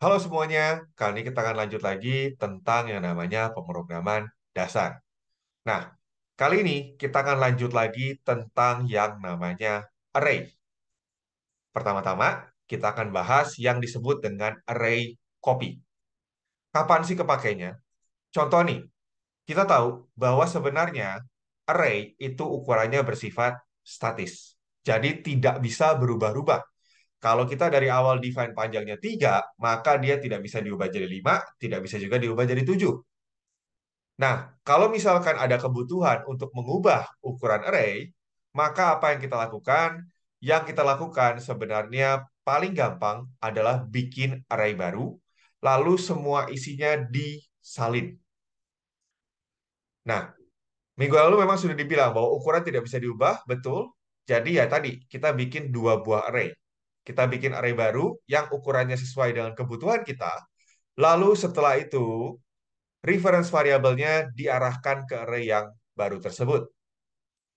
Halo semuanya, kali ini kita akan lanjut lagi tentang yang namanya pemrograman dasar. Nah, kali ini kita akan lanjut lagi tentang yang namanya array. Pertama-tama, kita akan bahas yang disebut dengan array copy. Kapan sih kepakainya? Contoh nih, kita tahu bahwa sebenarnya array itu ukurannya bersifat statis. Jadi tidak bisa berubah-ubah. Kalau kita dari awal define panjangnya 3, maka dia tidak bisa diubah jadi 5, tidak bisa juga diubah jadi 7. Nah, kalau misalkan ada kebutuhan untuk mengubah ukuran array, maka apa yang kita lakukan? Yang kita lakukan sebenarnya paling gampang adalah bikin array baru, lalu semua isinya disalin. Nah, minggu lalu memang sudah dibilang bahwa ukuran tidak bisa diubah, betul. Jadi ya tadi, kita bikin dua buah array. Kita bikin array baru yang ukurannya sesuai dengan kebutuhan kita. Lalu setelah itu, reference variabelnya diarahkan ke array yang baru tersebut.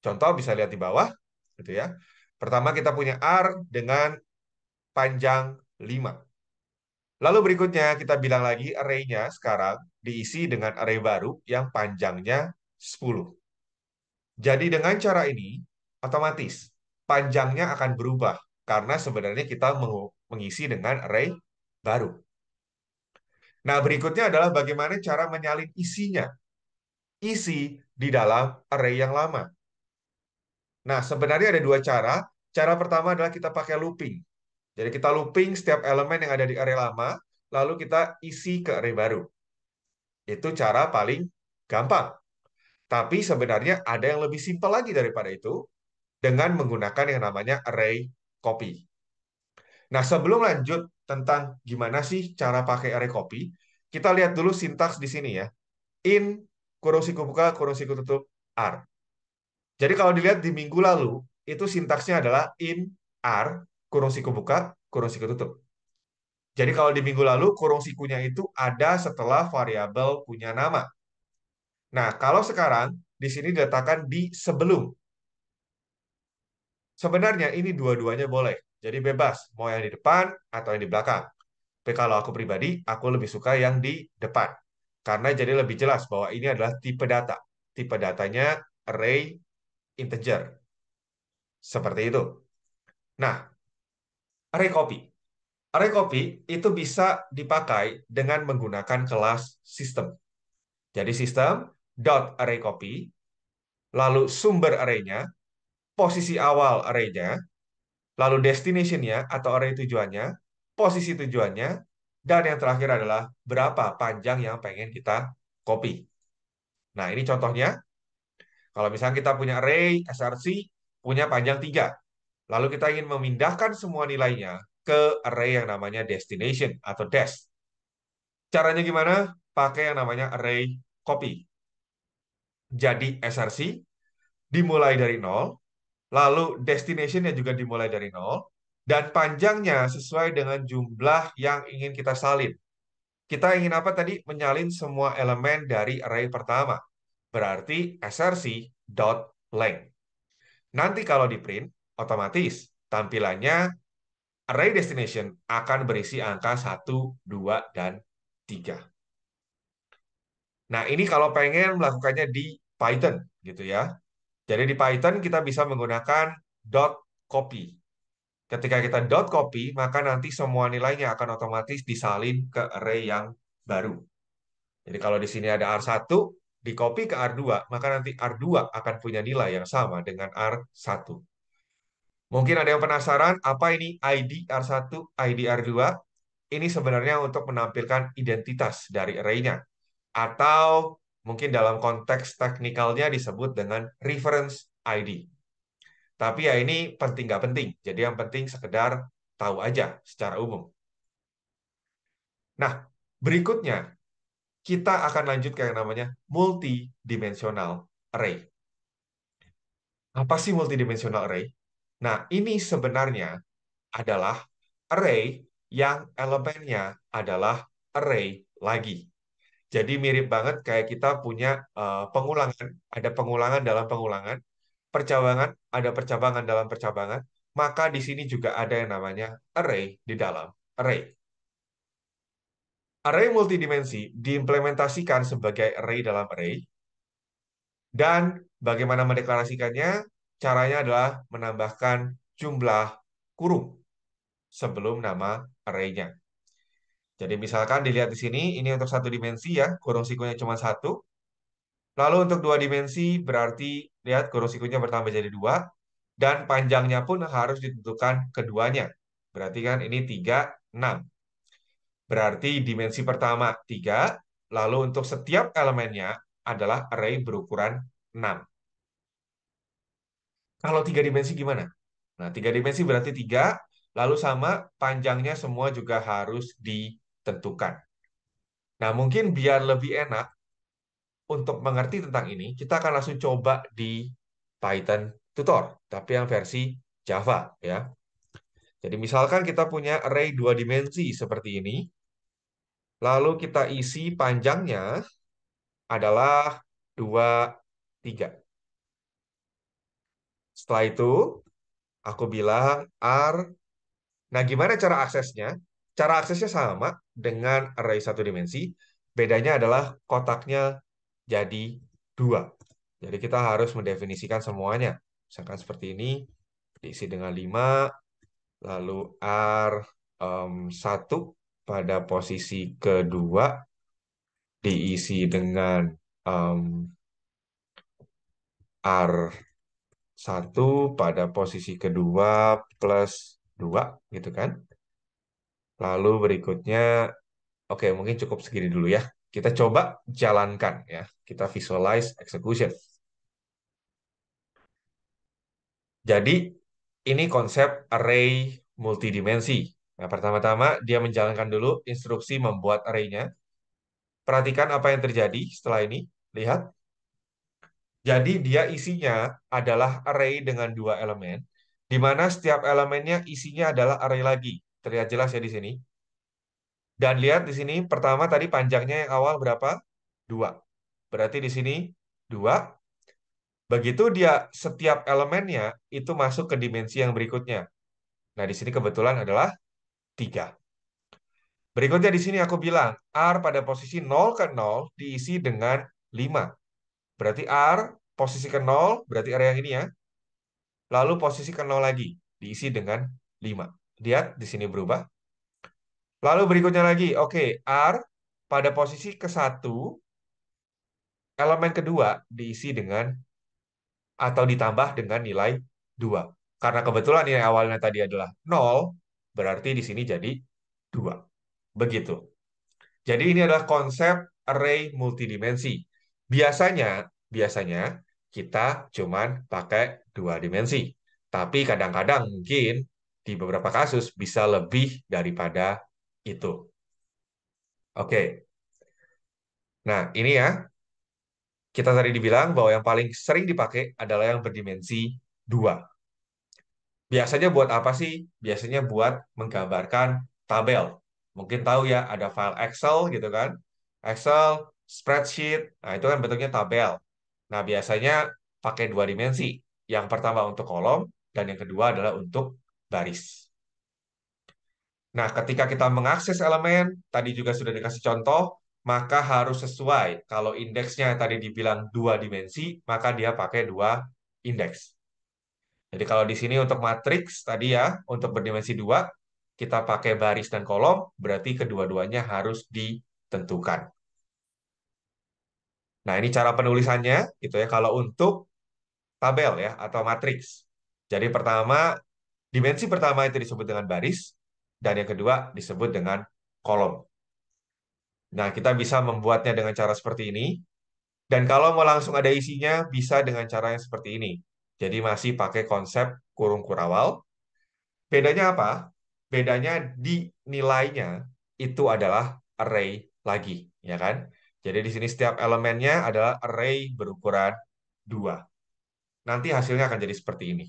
Contoh bisa lihat di bawah, gitu ya. Pertama kita punya R dengan panjang 5. Lalu berikutnya kita bilang lagi array-nya sekarang diisi dengan array baru yang panjangnya 10. Jadi dengan cara ini, otomatis panjangnya akan berubah karena sebenarnya kita mengisi dengan array baru. Nah, berikutnya adalah bagaimana cara menyalin isinya. Isi di dalam array yang lama. Nah, sebenarnya ada dua cara. Cara pertama adalah kita pakai looping. Jadi kita looping setiap elemen yang ada di array lama, lalu kita isi ke array baru. Itu cara paling gampang. Tapi sebenarnya ada yang lebih simpel lagi daripada itu, dengan menggunakan yang namanya array copy. Nah, sebelum lanjut tentang gimana sih cara pakai array copy, kita lihat dulu sintaks di sini ya. In, kurung siku buka, kurung siku tutup, R. Jadi kalau dilihat di minggu lalu, itu sintaksnya adalah in, R, kurung siku buka, kurung siku tutup. Jadi kalau di minggu lalu, kurung sikunya itu ada setelah variabel punya nama. Nah, kalau sekarang, di sini diletakkan di sebelum. Sebenarnya ini dua-duanya boleh. Jadi bebas, mau yang di depan atau yang di belakang. Tapi kalau aku pribadi, aku lebih suka yang di depan. Karena jadi lebih jelas bahwa ini adalah tipe data. Tipe datanya array integer. Seperti itu. Nah, array copy. Array copy itu bisa dipakai dengan menggunakan kelas system. Jadi sistem dot array copy, lalu sumber arraynya, posisi awal arraynya, lalu destination-nya atau array tujuannya, posisi tujuannya, dan yang terakhir adalah berapa panjang yang pengen kita copy. Nah, ini contohnya. Kalau misalnya kita punya array src punya panjang 3, lalu kita ingin memindahkan semua nilainya ke array yang namanya destination atau des. Caranya gimana? Pakai yang namanya array copy. Jadi src dimulai dari 0, lalu destination-nya juga dimulai dari 0, dan panjangnya sesuai dengan jumlah yang ingin kita salin. Kita ingin apa tadi? Menyalin semua elemen dari array pertama. Berarti src dot length. Nanti kalau di print, otomatis tampilannya array destination akan berisi angka 1, 2, dan 3. Nah, ini kalau pengen melakukannya di Python gitu ya. Jadi di Python kita bisa menggunakan dot copy. Ketika kita dot copy, maka nanti semua nilainya akan otomatis disalin ke array yang baru. Jadi kalau di sini ada R1, di copy ke R2, maka nanti R2 akan punya nilai yang sama dengan R1. Mungkin ada yang penasaran, apa ini ID R1, ID R2? Ini sebenarnya untuk menampilkan identitas dari array-nya. Atau mungkin dalam konteks teknikalnya disebut dengan reference ID. Tapi ya ini penting nggak penting. Jadi yang penting sekedar tahu aja secara umum. Nah, berikutnya kita akan lanjut ke yang namanya multidimensional array. Apa sih multidimensional array? Nah, ini sebenarnya adalah array yang elemennya adalah array lagi. Jadi mirip banget kayak kita punya pengulangan, ada pengulangan dalam pengulangan, percabangan, ada percabangan dalam percabangan, maka di sini juga ada yang namanya array di dalam array. Array multidimensi diimplementasikan sebagai array dalam array, dan bagaimana mendeklarasikannya? Caranya adalah menambahkan jumlah kurung sebelum nama array-nya. Jadi misalkan dilihat di sini, ini untuk satu dimensi ya, kurung sikunya cuma satu. Lalu untuk dua dimensi berarti lihat kurung sikunya bertambah jadi dua, dan panjangnya pun harus ditentukan keduanya. Berarti kan ini 3, 6. Berarti dimensi pertama 3, lalu untuk setiap elemennya adalah array berukuran 6. Kalau tiga dimensi gimana? Nah, tiga dimensi berarti 3, lalu sama panjangnya semua juga harus ditentukan. Nah, mungkin biar lebih enak untuk mengerti tentang ini, kita akan langsung coba di Python tutor, tapi yang versi Java ya. Jadi misalkan kita punya array dua dimensi seperti ini, lalu kita isi panjangnya adalah 2, 3. Setelah itu, aku bilang R. Nah, gimana cara aksesnya? Cara aksesnya sama dengan array satu dimensi. Bedanya adalah kotaknya jadi 2. Jadi kita harus mendefinisikan semuanya. Misalkan seperti ini, diisi dengan 5, lalu R 1 pada posisi kedua diisi dengan em, R1 pada posisi kedua plus 2, gitu kan. Lalu berikutnya, oke, mungkin cukup segini dulu ya. Kita coba jalankan ya. Kita visualize execution. Jadi, ini konsep array multidimensi. Nah, pertama-tama dia menjalankan dulu instruksi membuat array-nya. Perhatikan apa yang terjadi setelah ini. Lihat. Jadi dia isinya adalah array dengan dua elemen, di mana setiap elemennya isinya adalah array lagi. Terlihat jelas ya di sini. Dan lihat di sini, pertama tadi panjangnya yang awal berapa? 2. Berarti di sini 2. Begitu dia setiap elemennya itu masuk ke dimensi yang berikutnya. Nah, di sini kebetulan adalah 3. Berikutnya di sini aku bilang, R pada posisi 0 ke 0 diisi dengan 5. Berarti R posisi ke 0, berarti area yang ini ya. Lalu posisi ke 0 lagi, diisi dengan 5. Lihat, di sini berubah. Lalu berikutnya lagi, oke, R pada posisi ke 1, elemen kedua diisi dengan atau ditambah dengan nilai 2. Karena kebetulan nilai awalnya tadi adalah 0, berarti di sini jadi 2. Begitu. Jadi ini adalah konsep array multidimensi. Biasanya, biasanya kita cuman pakai dua dimensi. Tapi kadang-kadang mungkin di beberapa kasus bisa lebih daripada itu. Oke. Nah, ini ya, kita tadi dibilang bahwa yang paling sering dipakai adalah yang berdimensi 2. Biasanya buat apa sih? Biasanya buat menggambarkan tabel. Mungkin tahu ya, ada file Excel gitu kan. Excel, spreadsheet, nah itu kan bentuknya tabel. Nah, biasanya pakai dua dimensi. Yang pertama untuk kolom, dan yang kedua adalah untuk baris. Nah, ketika kita mengakses elemen, tadi juga sudah dikasih contoh, maka harus sesuai. Kalau indeksnya tadi dibilang dua dimensi, maka dia pakai dua indeks. Jadi kalau di sini untuk matriks tadi ya, untuk berdimensi 2, kita pakai baris dan kolom, berarti kedua-duanya harus ditentukan. Nah, ini cara penulisannya, gitu ya. Kalau untuk tabel ya, atau matriks. Jadi pertama, dimensi pertama itu disebut dengan baris, dan yang kedua disebut dengan kolom. Nah, kita bisa membuatnya dengan cara seperti ini. Dan kalau mau langsung ada isinya, bisa dengan cara yang seperti ini. Jadi masih pakai konsep kurung kurawal. Bedanya apa? Bedanya di nilainya itu adalah array lagi, ya kan? Jadi di sini setiap elemennya adalah array berukuran 2. Nanti hasilnya akan jadi seperti ini.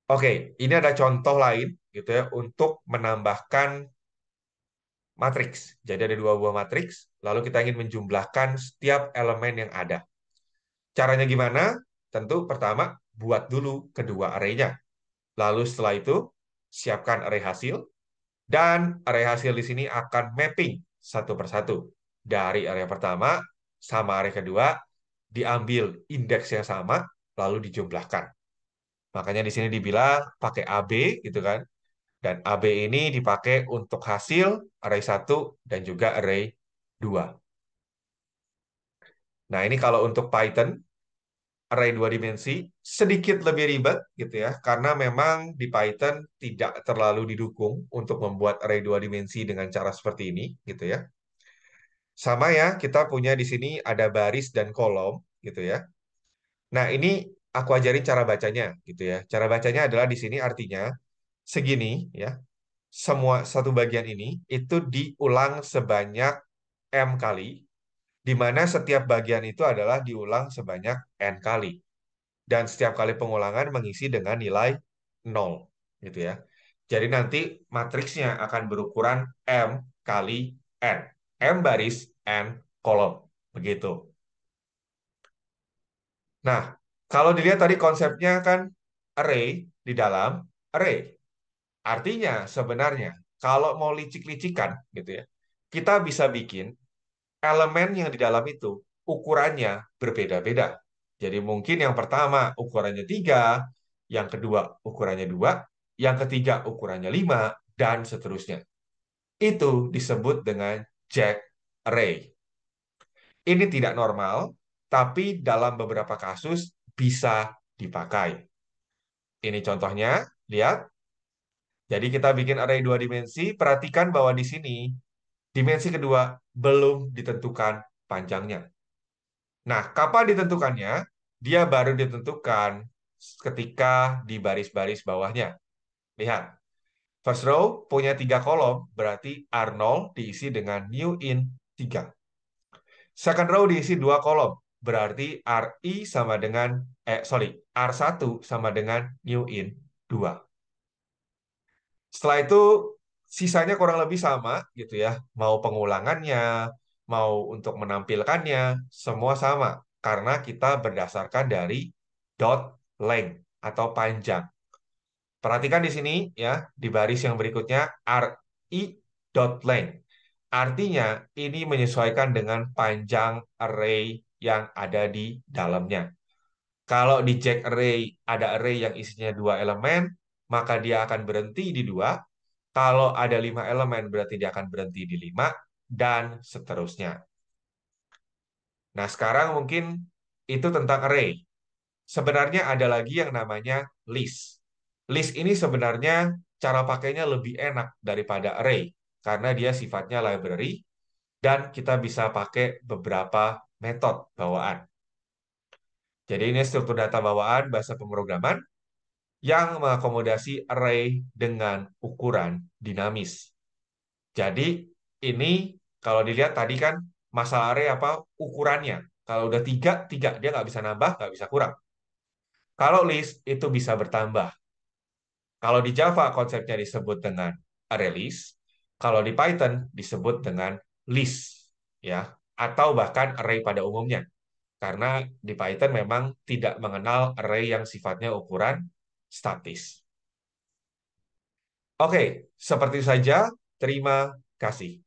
Oke, ini ada contoh lain gitu ya untuk menambahkan matriks. Jadi ada dua buah matriks, lalu kita ingin menjumlahkan setiap elemen yang ada. Caranya gimana? Tentu pertama buat dulu kedua arraynya. Lalu setelah itu siapkan array hasil. Dan array hasil di sini akan mapping satu persatu. Dari array pertama sama array kedua, diambil indeks yang sama, lalu dijumlahkan. Makanya di sini dibilang pakai AB gitu kan. Dan AB ini dipakai untuk hasil array satu dan juga array 2. Nah, ini kalau untuk Python, array dua dimensi sedikit lebih ribet gitu ya, karena memang di Python tidak terlalu didukung untuk membuat array dua dimensi dengan cara seperti ini gitu ya. Sama ya, kita punya di sini ada baris dan kolom gitu ya. Nah, ini aku ajarin cara bacanya gitu ya. Cara bacanya adalah di sini artinya segini ya. Semua satu bagian ini itu diulang sebanyak M kali, di mana setiap bagian itu adalah diulang sebanyak N kali. Dan setiap kali pengulangan mengisi dengan nilai 0 gitu ya. Jadi nanti matriksnya akan berukuran M kali N. M baris, N kolom. Begitu. Nah, kalau dilihat tadi konsepnya kan array di dalam array. Artinya sebenarnya kalau mau licik-licikan gitu ya, kita bisa bikin elemen yang di dalam itu ukurannya berbeda-beda. Jadi mungkin yang pertama ukurannya 3, yang kedua ukurannya 2, yang ketiga ukurannya 5, dan seterusnya. Itu disebut dengan Jack Array. Ini tidak normal, tapi dalam beberapa kasus bisa dipakai. Ini contohnya, lihat. Jadi kita bikin array dua dimensi, perhatikan bahwa di sini dimensi kedua belum ditentukan panjangnya. Nah, kapan ditentukannya? Dia baru ditentukan ketika di baris-baris bawahnya. Lihat, first row punya 3 kolom, berarti R0 diisi dengan new in 3. Second row diisi 2 kolom, berarti RI sama dengan, R1 sama dengan new in 2. Setelah itu sisanya kurang lebih sama gitu ya. Mau pengulangannya, mau untuk menampilkannya, semua sama karena kita berdasarkan dari dot length atau panjang. Perhatikan di sini ya, di baris yang berikutnya RI dot length. Artinya ini menyesuaikan dengan panjang array yang ada di dalamnya. Kalau di Jack array ada array yang isinya 2 elemen, maka dia akan berhenti di 2. Kalau ada 5 elemen, berarti dia akan berhenti di 5, dan seterusnya. Nah, sekarang mungkin itu tentang array. Sebenarnya ada lagi yang namanya list. List ini sebenarnya cara pakainya lebih enak daripada array, karena dia sifatnya library, dan kita bisa pakai beberapa metode bawaan. Jadi ini struktur data bawaan bahasa pemrograman yang mengakomodasi array dengan ukuran dinamis. Jadi ini kalau dilihat tadi kan masalah array apa ukurannya. Kalau udah tiga, tiga dia nggak bisa nambah, nggak bisa kurang. Kalau list itu bisa bertambah. Kalau di Java konsepnya disebut dengan array list. Kalau di Python disebut dengan list, ya, atau bahkan array pada umumnya. Karena di Python memang tidak mengenal array yang sifatnya ukuran statis. Oke, seperti itu saja. Terima kasih.